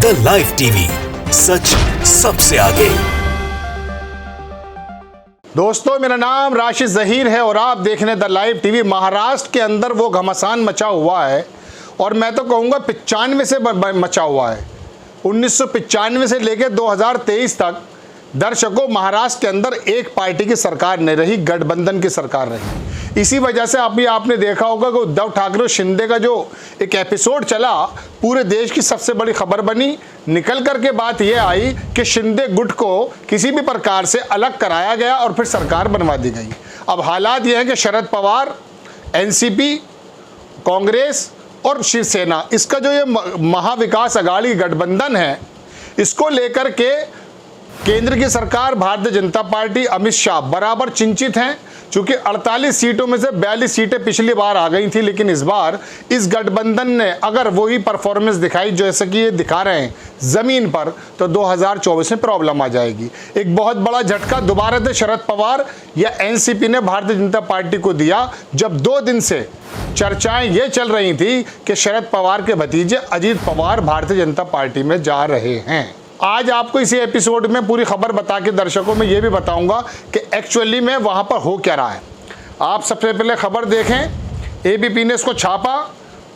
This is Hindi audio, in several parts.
द लाइव टीवी, सच सबसे आगे। दोस्तों, मेरा नाम राशिद जहीर है और आप देख रहे हैं द लाइव टीवी। महाराष्ट्र के अंदर वो घमासान मचा हुआ है और मैं तो कहूँगा 95 से मचा हुआ है। 1995 से लेकर 2023 तक दर्शकों, महाराष्ट्र के अंदर एक पार्टी की सरकार नहीं रही, गठबंधन की सरकार रही। इसी वजह से अभी आपने देखा होगा कि उद्धव ठाकरे और शिंदे का जो एक एपिसोड चला, पूरे देश की सबसे बड़ी खबर बनी। निकल करके बात यह आई कि शिंदे गुट को किसी भी प्रकार से अलग कराया गया और फिर सरकार बनवा दी गई। अब हालात यह है कि शरद पवार, एनसीपी, कांग्रेस और शिवसेना, इसका जो ये महाविकास अघाड़ी गठबंधन है, इसको लेकर के केंद्र की सरकार, भारतीय जनता पार्टी, अमित शाह बराबर चिंतित हैं। चूंकि 48 सीटों में से 42 सीटें पिछली बार आ गई थी, लेकिन इस बार इस गठबंधन ने अगर वही परफॉर्मेंस दिखाई जैसे कि ये दिखा रहे हैं जमीन पर, तो 2024 में प्रॉब्लम आ जाएगी। एक बहुत बड़ा झटका दोबारा से शरद पवार या एनसीपी ने भारतीय जनता पार्टी को दिया, जब 2 दिन से चर्चाएं ये चल रही थी कि शरद पवार के भतीजे अजीत पवार भारतीय जनता पार्टी में जा रहे हैं। आज आपको इसी एपिसोड में पूरी खबर बता के दर्शकों में ये भी बताऊंगा कि एक्चुअली में वहां पर हो क्या रहा है। आप सबसे पहले खबर देखें। एबीपी ने इसको छापा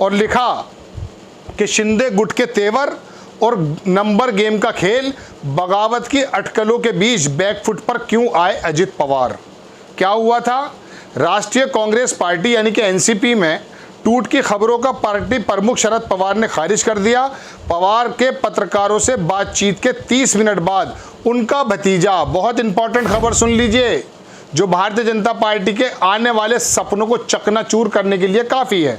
और लिखा कि शिंदे गुट के तेवर और नंबर गेम का खेल, बगावत की अटकलों के बीच बैकफुट पर क्यों आए अजित पवार। क्या हुआ था? राष्ट्रीय कांग्रेस पार्टी यानी कि एनसीपी में टूट की खबरों का पार्टी प्रमुख शरद पवार ने खारिज कर दिया। पवार के पत्रकारों से बातचीत के 30 मिनट बाद उनका भतीजा, बहुत इंपॉर्टेंट खबर सुन लीजिए, जो भारतीय जनता पार्टी के आने वाले सपनों को चकनाचूर करने के लिए काफ़ी है।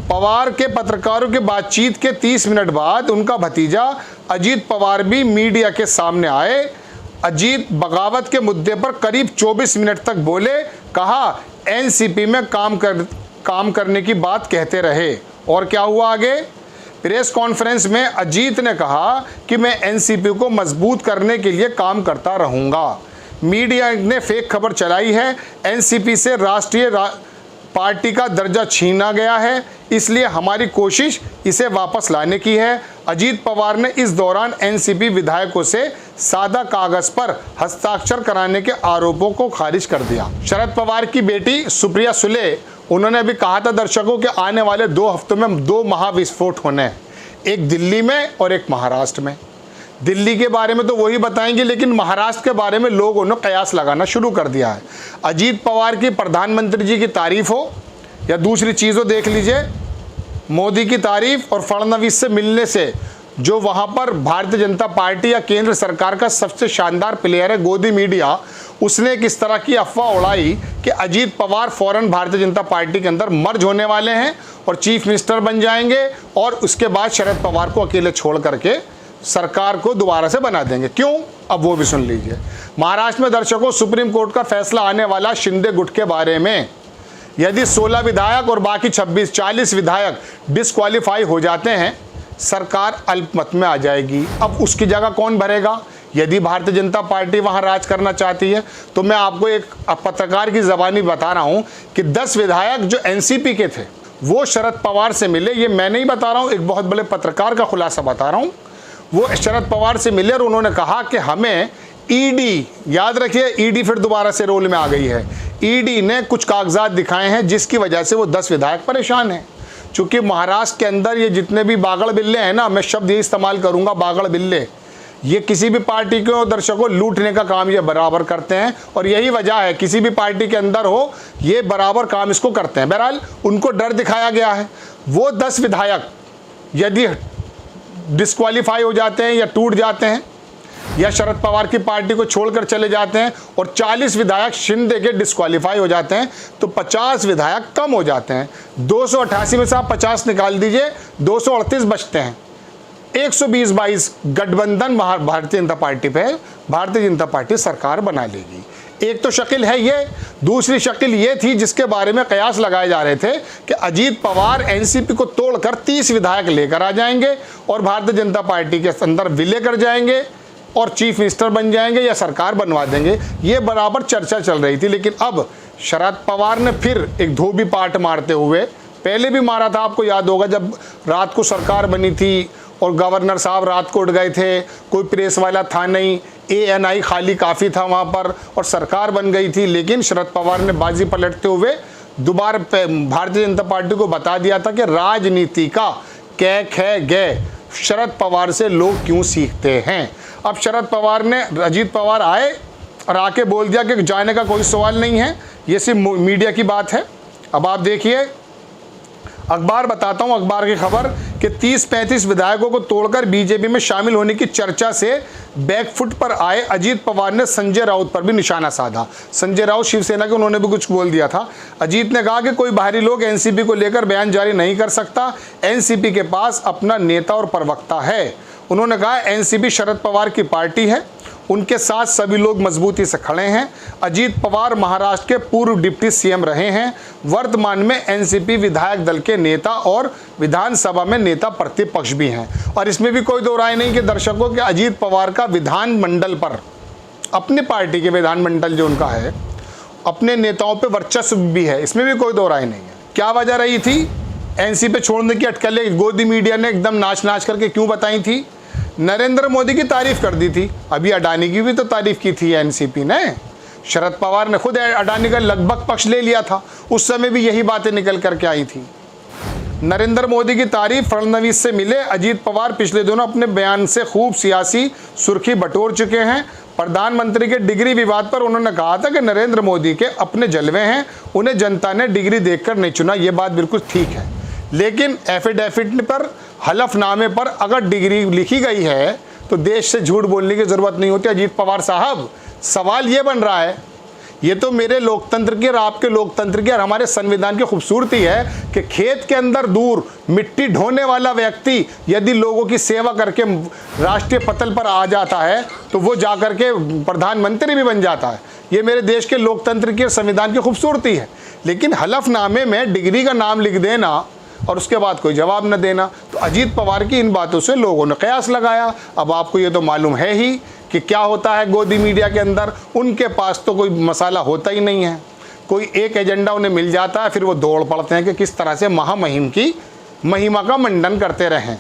पवार के पत्रकारों की बातचीत के 30 मिनट बाद उनका भतीजा अजीत पवार भी मीडिया के सामने आए। अजीत बगावत के मुद्दे पर करीब 24 मिनट तक बोले। कहा एनसीपी में काम करने की बात कहते रहे। और क्या हुआ आगे? प्रेस कॉन्फ्रेंस में अजीत ने कहा कि मैं एनसीपी को मजबूत करने के लिए काम करता रहूंगा। मीडिया ने फेक खबर चलाई है, एनसीपी से राष्ट्रीय पार्टी का दर्जा छीना गया है, इसलिए हमारी कोशिश इसे वापस लाने की है। अजीत पवार ने इस दौरान एनसीपी विधायकों से सादा कागज पर हस्ताक्षर कराने के आरोपों को खारिज कर दिया। शरद पवार की बेटी सुप्रिया सुले, उन्होंने भी कहा था दर्शकों के आने वाले 2 हफ्तों में 2 महाविस्फोट होने हैं, एक दिल्ली में और एक महाराष्ट्र में। दिल्ली के बारे में तो वही बताएंगे, लेकिन महाराष्ट्र के बारे में लोगों ने कयास लगाना शुरू कर दिया है। अजीत पवार की प्रधानमंत्री जी की तारीफ हो या दूसरी चीज़ हो, देख लीजिए, मोदी की तारीफ और फडणवीस से मिलने से जो वहाँ पर भारतीय जनता पार्टी या केंद्र सरकार का सबसे शानदार प्लेयर है गोदी मीडिया, उसने किस तरह की अफवाह उड़ाई कि अजीत पवार फौरन भारतीय जनता पार्टी के अंदर मर्ज होने वाले हैं और चीफ मिनिस्टर बन जाएंगे और उसके बाद शरद पवार को अकेले छोड़ करके सरकार को दोबारा से बना देंगे। क्यों? अब वो भी सुन लीजिए। महाराष्ट्र में दर्शकों, सुप्रीम कोर्ट का फैसला आने वाला शिंदे गुट के बारे में। यदि 16 विधायक और बाकी 40 विधायक डिस्क्वालीफाई हो जाते हैं, सरकार अल्पमत में आ जाएगी। अब उसकी जगह कौन भरेगा? यदि भारतीय जनता पार्टी वहां राज करना चाहती है, तो मैं आपको एक पत्रकार की ज़बानी बता रहा हूं कि 10 विधायक जो एनसीपी के थे वो शरद पवार से मिले। ये मैं नहीं बता रहा हूं, एक बहुत बड़े पत्रकार का खुलासा बता रहा हूं। वो शरद पवार से मिले और उन्होंने कहा कि हमें ईडी, याद रखिए ईडी फिर दोबारा से रोल में आ गई है, ईडी ने कुछ कागजात दिखाए हैं जिसकी वजह से वो 10 विधायक परेशान हैं। चूँकि महाराष्ट्र के अंदर ये जितने भी बागड़ बिल्ले हैं ना, मैं शब्द ये इस्तेमाल करूँगा, बागड़ बिल्ले, ये किसी भी पार्टी को दर्शकों लूटने का काम ये बराबर करते हैं और यही वजह है, किसी भी पार्टी के अंदर हो ये बराबर काम इसको करते हैं। बहरहाल उनको डर दिखाया गया है। वो 10 विधायक यदि डिस्क्वालीफाई हो जाते हैं या टूट जाते हैं या शरद पवार की पार्टी को छोड़कर चले जाते हैं और 40 विधायक शिंदे के डिस्क्वालीफाई हो जाते हैं, तो 50 विधायक कम हो जाते हैं। 288 में से आप 50 निकाल दीजिए, 238 बचते हैं। 120-22 गठबंधन भारतीय जनता पार्टी पे, भारतीय जनता पार्टी सरकार बना लेगी। एक तो शक्ल है ये, दूसरी शक्ल ये थी जिसके बारे में कयास लगाए जा रहे थे कि अजीत पवार एनसीपी को तोड़कर 30 विधायक लेकर आ जाएंगे और भारतीय जनता पार्टी के अंदर विलय कर जाएंगे और चीफ मिनिस्टर बन जाएंगे या सरकार बनवा देंगे। ये बराबर चर्चा चल रही थी। लेकिन अब शरद पवार ने फिर एक धोबी पाट मारते हुए, पहले भी मारा था, आपको याद होगा जब रात को सरकार बनी थी और गवर्नर साहब रात को उठ गए थे, कोई प्रेस वाला था नहीं, ANI खाली काफ़ी था वहाँ पर और सरकार बन गई थी। लेकिन शरद पवार ने बाजी पलटते हुए दोबारा भारतीय जनता पार्टी को बता दिया था कि राजनीति का कैक है गए, शरद पवार से लोग क्यों सीखते हैं। अब शरद पवार ने, अजीत पवार आए और आके बोल दिया कि जाने का कोई सवाल नहीं है, ये सिर्फ मीडिया की बात है। अब आप देखिए, अखबार बताता हूं, अखबार की खबर कि 30-35 विधायकों को तोड़कर बीजेपी में शामिल होने की चर्चा से बैकफुट पर आए अजीत पवार ने संजय राउत पर भी निशाना साधा। संजय राउत शिवसेना के, उन्होंने भी कुछ बोल दिया था। अजीत ने कहा कि कोई बाहरी लोग एनसीपी को लेकर बयान जारी नहीं कर सकता, एनसीपी के पास अपना नेता और प्रवक्ता है। उन्होंने कहा एनसीपी शरद पवार की पार्टी है, उनके साथ सभी लोग मजबूती से खड़े हैं। अजीत पवार महाराष्ट्र के पूर्व डिप्टी सीएम रहे हैं, वर्तमान में एनसीपी विधायक दल के नेता और विधानसभा में नेता प्रतिपक्ष भी हैं। और इसमें भी कोई दो राय नहीं कि दर्शकों के अजीत पवार का विधानमंडल पर, अपनी पार्टी के विधानमंडल जो उनका है, अपने नेताओं पर वर्चस्व भी है, इसमें भी कोई दो राय नहीं है। क्या वजह रही थी एनसीपी छोड़ने की अटकलें गोदी मीडिया ने एकदम नाच नाच करके क्यों बताई थी? नरेंद्र मोदी की तारीफ कर दी थी, अभी अडानी की भी तो तारीफ की थी एनसीपी ने। शरद पवार ने खुद अडानी का लगभग पक्ष ले लिया था, उस समय भी यही बातें निकल करके आई थी। नरेंद्र मोदी की तारीफ फडणवीस से मिले अजीत पवार पिछले दिनों अपने बयान से खूब सियासी सुर्खी बटोर चुके हैं। प्रधानमंत्री के डिग्री विवाद पर उन्होंने कहा था कि नरेंद्र मोदी के अपने जलवे हैं, उन्हें जनता ने डिग्री देखकर नहीं चुना। ये बात बिल्कुल ठीक है, लेकिन एफिडेविट पर, हलफनामे पर अगर डिग्री लिखी गई है तो देश से झूठ बोलने की ज़रूरत नहीं होती। अजीत पवार साहब, सवाल ये बन रहा है, ये तो मेरे लोकतंत्र की और आपके लोकतंत्र की और हमारे संविधान की खूबसूरती है कि खेत के अंदर दूर मिट्टी ढोने वाला व्यक्ति यदि लोगों की सेवा करके राष्ट्रीय पटल पर आ जाता है तो वो जा करके प्रधानमंत्री भी बन जाता है। ये मेरे देश के लोकतंत्र की और संविधान की खूबसूरती है। लेकिन हलफनामे में डिग्री का नाम लिख देना और उसके बाद कोई जवाब न देना, तो अजीत पवार की इन बातों से लोगों ने कयास लगाया। अब आपको ये तो मालूम है ही कि क्या होता है गोदी मीडिया के अंदर, उनके पास तो कोई मसाला होता ही नहीं है, कोई एक एजेंडा उन्हें मिल जाता है, फिर वो दौड़ पड़ते हैं कि किस तरह से महामहिम की महिमा का मंडन करते रहें।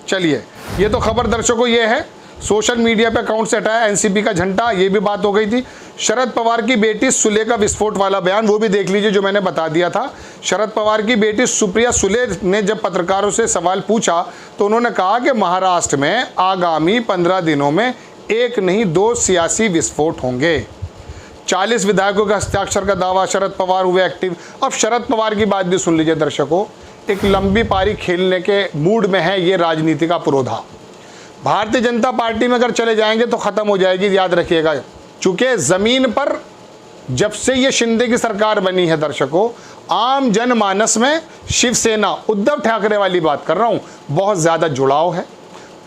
चलिए, ये तो खबर दर्शकों ये है, सोशल मीडिया पे अकाउंट से हटाया एनसीपी का झंडा, ये भी बात हो गई थी। शरद पवार की बेटी सुले का विस्फोट वाला बयान, वो भी देख लीजिए जो मैंने बता दिया था। शरद पवार की बेटी सुप्रिया सुले ने जब पत्रकारों से सवाल पूछा तो उन्होंने कहा कि महाराष्ट्र में आगामी 15 दिनों में एक नहीं 2 सियासी विस्फोट होंगे। 40 विधायकों के हस्ताक्षर का दावा, शरद पवार हुए एक्टिव। अब शरद पवार की बात भी सुन लीजिए दर्शकों, एक लंबी पारी खेलने के मूड में है ये राजनीति का पुरोधा। भारतीय जनता पार्टी में अगर चले जाएंगे तो ख़त्म हो जाएगी, याद रखिएगा। चूँकि ज़मीन पर जब से ये शिंदे की सरकार बनी है दर्शकों, आम जनमानस में शिवसेना, उद्धव ठाकरे वाली बात कर रहा हूँ, बहुत ज़्यादा जुड़ाव है।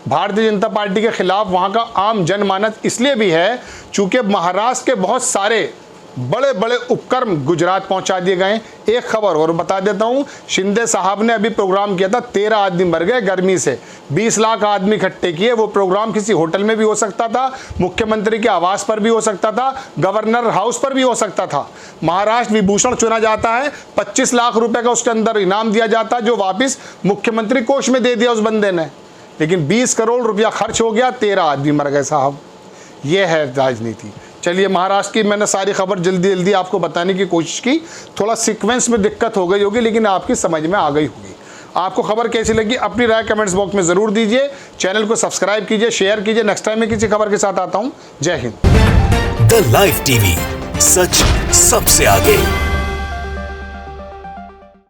भारतीय जनता पार्टी के खिलाफ वहाँ का आम जनमानस इसलिए भी है चूँकि महाराष्ट्र के बहुत सारे बड़े बड़े उपक्रम गुजरात पहुंचा दिए गए। एक खबर और बता देता हूं, शिंदे साहब ने अभी प्रोग्राम किया था, 13 आदमी मर गए गर्मी से, 20 लाख आदमी इकट्ठे किए। वो प्रोग्राम किसी होटल में भी हो सकता था, मुख्यमंत्री के आवास पर भी हो सकता था, गवर्नर हाउस पर भी हो सकता था। महाराष्ट्र विभूषण चुना जाता है, 25 लाख रुपए का उसके अंदर इनाम दिया जाता है, जो वापिस मुख्यमंत्री कोष में दे दिया उस बंदे ने। लेकिन 20 करोड़ रुपया खर्च हो गया, 13 आदमी मर गए साहब। ये है राजनीति। चलिए, महाराष्ट्र की मैंने सारी खबर जल्दी जल्दी आपको बताने की कोशिश की, थोड़ा सीक्वेंस में दिक्कत हो गई होगी लेकिन आपकी समझ में आ गई होगी। आपको खबर कैसी लगी अपनी राय कमेंट्स बॉक्स में ज़रूर दीजिए। चैनल को सब्सक्राइब कीजिए, शेयर कीजिए। नेक्स्ट टाइम मैं किसी खबर के साथ आता हूँ। जय हिंद। द लाइव टीवी, सच सबसे आगे।